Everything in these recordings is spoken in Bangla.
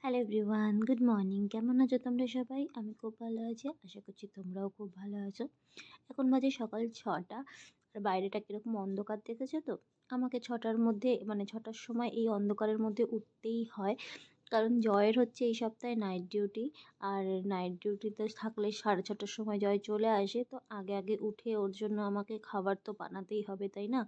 Hello everyone, good morning. কেমন আছো তোমরা সবাই? আমি খুব ভালো আছি, আশা করছি তোমরাও খুব ভালো আছো। এখন বাজে সকাল 6টা। আর বাইরেটা কীরকম অন্ধকার দেখেছো তো? আমাকে 6টার মধ্যে মানে 6টার সময় এই অন্ধকারের মধ্যে উঠতেই হয়, কারণ জয়ের হচ্ছে এই সপ্তাহে নাইট ডিউটি। আর নাইট ডিউটিতে থাকলে 6:30টার সময় জয় চলে আসে, তো আগে আগে উঠে ওর জন্য আমাকে খাবার তো বানাতেই হবে, তাই না?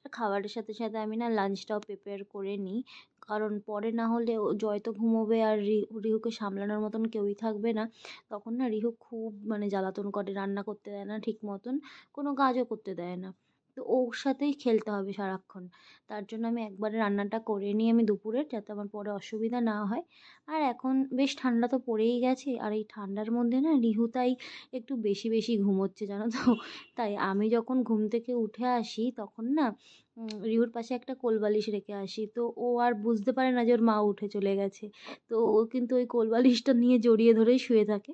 আর খাবারের সাথে সাথে আমি না লাঞ্চটাও প্রিপেয়ার করে নিই, কারণ পরে না হলে জয় তো ঘুমোবে আর রিহুকে সামলানোর মতন কেউই থাকবে না। তখন না রিহু খুব মানে জ্বালাতন করে, রান্না করতে দেয় না ঠিক মতন, কোনো কাজও করতে দেয় না। তো ওর সাথেই খেলতে হবে সারাক্ষণ। তার জন্য আমি একবারে রান্নাটা করে নিই আমি দুপুরের, যাতে আমার পরে অসুবিধা না হয়। আর এখন বেশ ঠান্ডা তো পড়েই গেছে, আর এই ঠান্ডার মধ্যে না রিহু তাই একটু বেশি বেশি ঘুমোচ্ছে, জানো তো। তাই আমি যখন ঘুম থেকে উঠে আসি তখন না রিহুর পাশে একটা কোলবালিশ রেখে আসি। তো ও আর বুঝতে পারে না যে ওর মা উঠে চলে গেছে। তো ও কিন্তু ওই কোলবালিশটা নিয়ে জড়িয়ে ধরেই শুয়ে থাকে।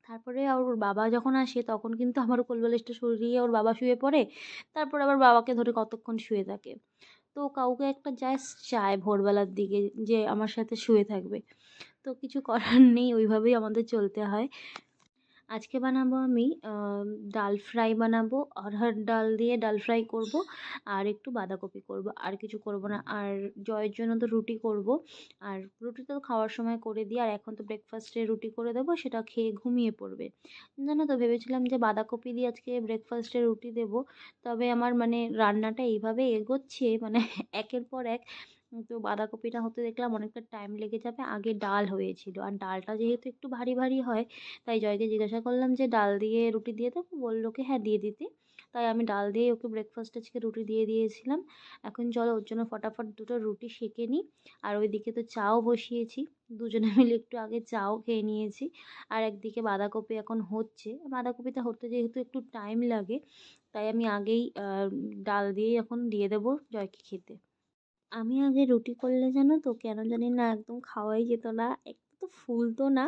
তারপরে ওর বাবা যখন আসে তখন কিন্তু আমার কোলবালিশটা সরিয়ে ওর বাবা শুয়ে পড়ে। তারপরে আবার বাবাকে ধরে কতক্ষণ শুয়ে থাকে। তো কাউকে একটা জাস্ট চায় ভোরবেলার দিকে যে আমার সাথে শুয়ে থাকবে। তো কিছু করার নেই, ওইভাবেই আমাদের চলতে হয়। আজকে বানাবো আমি ডাল ফ্রাই বানাবো, অরহর ডাল দিয়ে ডাল ফ্রাই করব, আর একটু বাঁধাকপি করব, আর কিছু করব না। আর জয়ের জন্য তো রুটি করব, আর রুটি তো খাওয়ার সময় করে দিই, আর এখন তো ব্রেকফাস্টে রুটি করে দেবো, সেটা খেয়ে ঘুমিয়ে পড়বে। জানো তো, ভেবেছিলাম যে বাঁধাকপি দিয়ে আজকে ব্রেকফাস্টে রুটি দেবো, তবে আমার মানে রান্নাটা এইভাবে এগোচ্ছে মানে একের পর এক। তো বাঁধাকপিটা হতে দেখলাম অনেকটা টাইম লেগে যাবে, আগে ডাল হয়েছিল, আর ডালটা যেহেতু একটু ভারী ভারী হয়, তাই জয়কে জিজ্ঞাসা করলাম যে ডাল দিয়ে রুটি দিয়ে দেবো, বললো কি হ্যাঁ দিয়ে দিতে। তাই আমি ডাল দিয়ে ওকে ব্রেকফাস্ট আজকে রুটি দিয়ে দিয়েছিলাম। এখন চলো ওর জন্য ফটাফট দুটো রুটি সেঁকে নিই। আর ওইদিকে তো চাও বসিয়েছি, দুজনে মিলে একটু আগে চাও খেয়ে নিয়েছি। আর একদিকে বাঁধাকপি এখন হচ্ছে, বাঁধাকপিটা হতে যেহেতু একটু টাইম লাগে, তাই আমি আগেই ডাল দিয়েই এখন দিয়ে দেবো জয়কে খেতে। আমি আগে রুটি করলে জানো তো কেন জানি না একদম খাওয়াই যেত না। একটু তো ফুলতো না,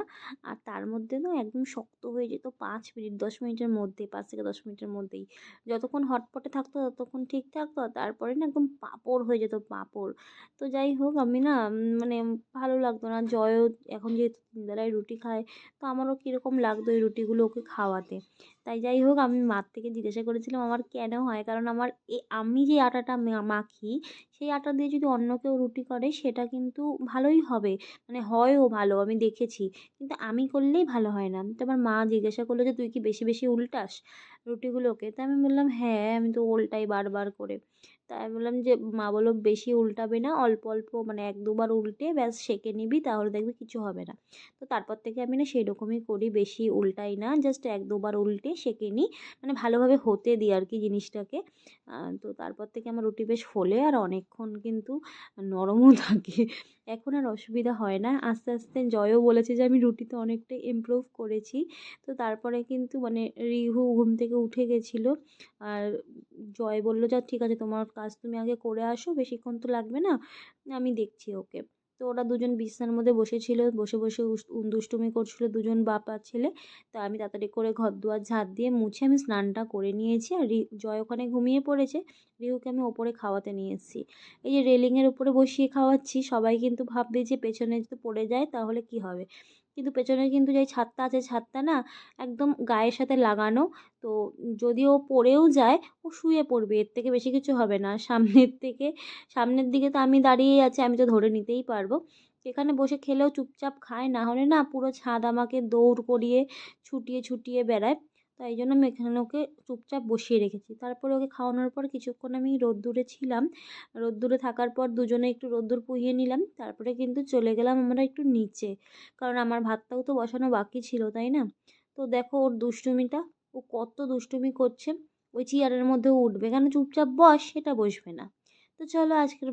আর তার মধ্যে না একদম শক্ত হয়ে যেত ৫ মিনিট ১০ মিনিটের মধ্যেই, ৫ থেকে ১০ মিনিটের মধ্যেই। যতক্ষণ হটপটে থাকতো ততক্ষণ ঠিক থাকতো, আর তারপরে না একদম পাঁপড় হয়ে যেত, পাঁপড়। তো যাই হোক, আমি না মানে ভালো লাগতো না। জয়ও এখন যেহেতু ৩ বেলায় রুটি খায়, তো আমারও কীরকম লাগতো এই রুটিগুলো ওকে খাওয়াতে। তাই যাই হোক, আমি মার থেকে জিজ্ঞাসা করেছিলাম আমার কেন হয়, কারণ আমার আমি যে আটাটা মাখি, সেই আটা দিয়ে যদি অন্য কেউ রুটি করে সেটা কিন্তু ভালোই হবে, মানে হয়ও ভালো, আমি দেখেছি। কিন্তু আমি করলেই ভালো হয় না। তো আমার মা জিজ্ঞাসা করলো যে তুই কি বেশি বেশি উল্টাস রুটিগুলোকে? তা আমি বললাম হ্যাঁ, আমি তো উল্টাই বারবার করে। তাই আমি বললাম যে, মা বললো বেশি উল্টাবে না, অল্প অল্প মানে ১-২ বার উল্টে ব্যাস সেঁকে নিবি, তাহলে দেখবি কিছু হবে না। তো তারপর থেকে আমি না সেই রকমই করি, বেশি উল্টাই না, জাস্ট ১-২ বার উল্টে সেঁকে নিই, মানে ভালোভাবে হতে দিই আর কি জিনিসটাকে। তো তারপর থেকে আমার রুটি বেশ ফোলে, আর অনেকক্ষণ কিন্তু নরমও থাকে। এখন আর অসুবিধা হয় না। আস্তে আস্তে জয়ও বলেছে যে আমি রুটিতে অনেকটাই ইমপ্রুভ করেছি। তো তারপরে কিন্তু মানে রিহু ঘুম থেকে উঠে গেছিলো, আর জয় বলল যে ঠিক আছে তোমার কাজ তুমি আগে করে আসো, বেশিক্ষণ তো লাগবে না, আমি দেখছি ওকে। তো ওরা দুজন বিছানার মধ্যে বসেছিল, বসে বসে দুষ্টুমি করছিল দুজন বাপ আর ছেলে। তো আমি তাড়াতাড়ি করে ঘর দুয়ার ঝাঁট দিয়ে মুছে আমি স্নানটা করে নিয়েছি, আর জয় ওখানে ঘুমিয়ে পড়েছে। রিহুকে আমি ওপরে খাওয়াতে নিয়ে এসেছি। এই যে রেলিংয়ের উপরে বসিয়ে খাওয়াচ্ছি, সবাই কিন্তু ভাববে যে পেছনে যদি পড়ে যায় তাহলে কি হবে, কিন্তু পেছনে কিন্তু যে ছাদটা আছে, ছাদটা না একদম গায়ের সাথে লাগানো। তো যদি ও পড়েও যায়, ও শুয়ে পড়বে, এর থেকে বেশি কিছু হবে না। সামনের দিকে তো আমি দাঁড়িয়েই আছি, আমি তো ধরে নিতেই পারবো। এখানে বসে খেলেও চুপচাপ খায়, না হলে না পুরো ছাদ আমাকে দৌড় করিয়ে ছুটিয়ে ছুটিয়ে বেড়ায়। তাই জন্য আমি এখানে ওকে চুপচাপ বসিয়ে রেখেছি। তারপরে ওকে খাওয়ানোর পর কিছুক্ষণ আমি রোদ্দুরে ছিলাম। রোদ্দুরে থাকার পর দুজনে একটু রোদ্দুর পুইয়ে নিলাম, তারপরে কিন্তু চলে গেলাম আমরা একটু নিচে, কারণ আমার ভাতটাও তো বসানো বাকি ছিল, তাই না? তো দেখো ওর দুষ্টুমিটা, ও কত দুষ্টুমি করছে। ওই চেয়ারের মধ্যেও উঠবে, কেন চুপচাপ বস, সেটা বসবে না। তো চলো আজকের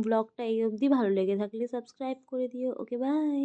ব্লগটা এই অবধি, ভালো লেগে থাকলে সাবস্ক্রাইব করে দিও। Okay bye.